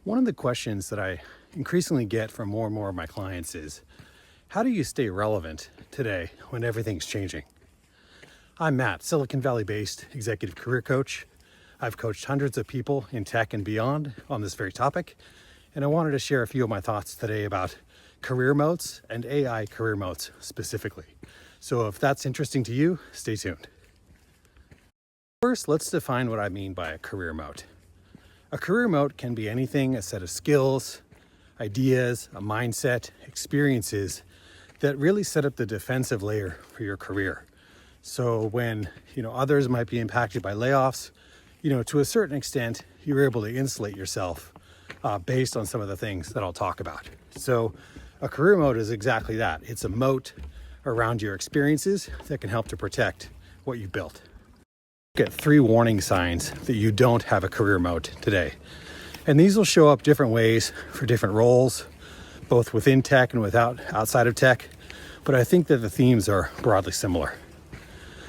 One of the questions that I increasingly get from more and more of my clients is, how do you stay relevant today when everything's changing? I'm Matt, Silicon Valley-based executive career coach. I've coached hundreds of people in tech and beyond on this very topic, and I wanted to share a few of my thoughts today about career moats and AI career moats specifically. So if that's interesting to you, stay tuned. First, let's define what I mean by a career moat. A career moat can be anything, a set of skills, ideas, a mindset, experiences that really set up the defensive layer for your career. So when, others might be impacted by layoffs, to a certain extent, you're able to insulate yourself based on some of the things that I'll talk about. So a career moat is exactly that. It's a moat around your experiences that can help to protect what you built. Get 3 warning signs that you don't have a career moat today. And these will show up different ways for different roles, both within tech and outside of tech. But I think that the themes are broadly similar.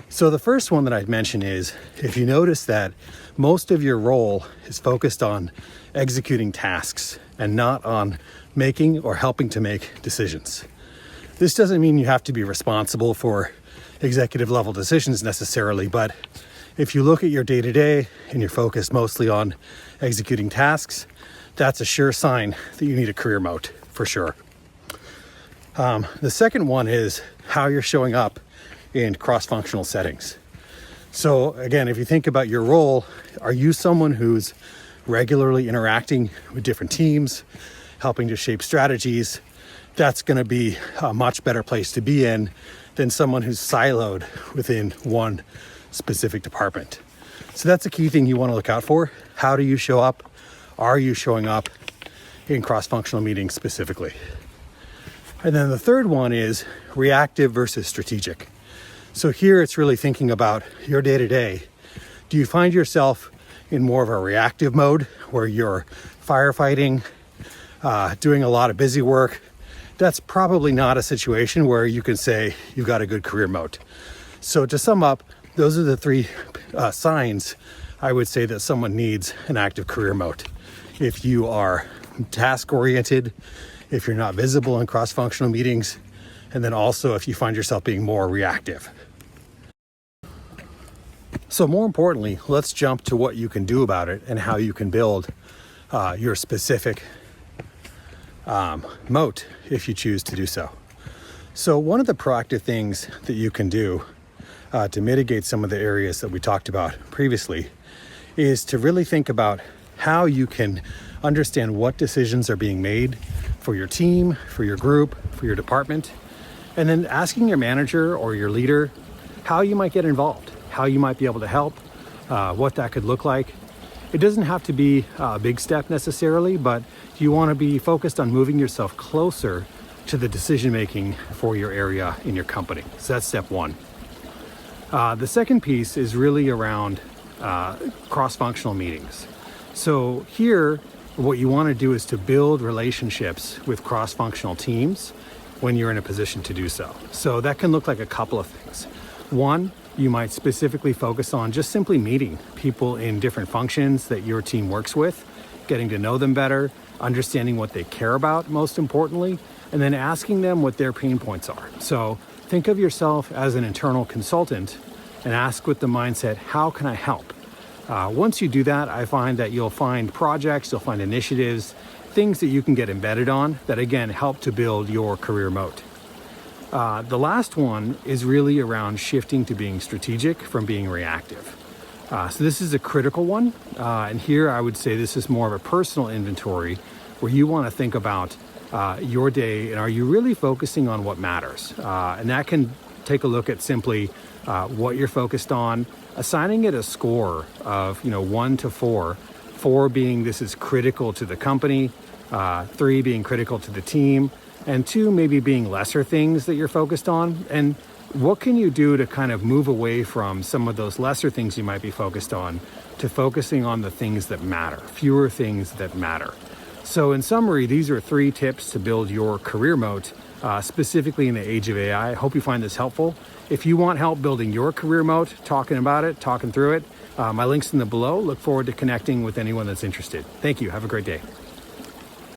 So the first one that I'd mention is, if you notice that most of your role is focused on executing tasks and not on making or helping to make decisions. This doesn't mean you have to be responsible for executive level decisions necessarily, but if you look at your day-to-day and you're focused mostly on executing tasks, that's a sure sign that you need a career moat for sure. The second one is how you're showing up in cross-functional settings. So again, if you think about your role, are you someone who's regularly interacting with different teams, helping to shape strategies? That's going to be a much better place to be in than someone who's siloed within one specific department. So that's a key thing you want to look out for. How do you show up? Are you showing up in cross-functional meetings specifically? And then the third one is reactive versus strategic. So here it's really thinking about your day-to-day. Do you find yourself in more of a reactive mode where you're firefighting, doing a lot of busy work? That's probably not a situation where you can say you've got a good career moat. So to sum up, those are the 3 signs I would say that someone needs an active career moat. If you are task-oriented, if you're not visible in cross-functional meetings, and then also if you find yourself being more reactive. So more importantly, let's jump to what you can do about it and how you can build your specific moat if you choose to do so. So one of the proactive things that you can do to mitigate some of the areas that we talked about previously is to really think about how you can understand what decisions are being made for your team, for your group, for your department, and then asking your manager or your leader how you might get involved, how you might be able to help, what that could look like. It doesn't have to be a big step necessarily, but you want to be focused on moving yourself closer to the decision making for your area in your company. So that's step 1. The second piece is really around cross-functional meetings. So here, what you want to do is to build relationships with cross-functional teams when you're in a position to do so. So that can look like a couple of things. One, you might specifically focus on just simply meeting people in different functions that your team works with, getting to know them better, understanding what they care about most importantly, and then asking them what their pain points are. So think of yourself as an internal consultant and ask with the mindset, how can I help? Once you do that, I find that you'll find projects, you'll find initiatives, things that you can get embedded on that again help to build your career moat. The last one is really around shifting to being strategic from being reactive. So this is a critical one. And here I would say this is more of a personal inventory where you want to think about your day and are you really focusing on what matters? And that can take a look at simply what you're focused on, assigning it a score of 1 to 4, 4 being this is critical to the company, 3 being critical to the team, and 2 maybe being lesser things that you're focused on. And what can you do to kind of move away from some of those lesser things you might be focused on to focusing on the things that matter, fewer things that matter. So in summary, these are 3 tips to build your career moat, specifically in the age of AI. I hope you find this helpful. If you want help building your career moat, talking about it, talking through it, my link's in the below. Look forward to connecting with anyone that's interested. Thank you. Have a great day.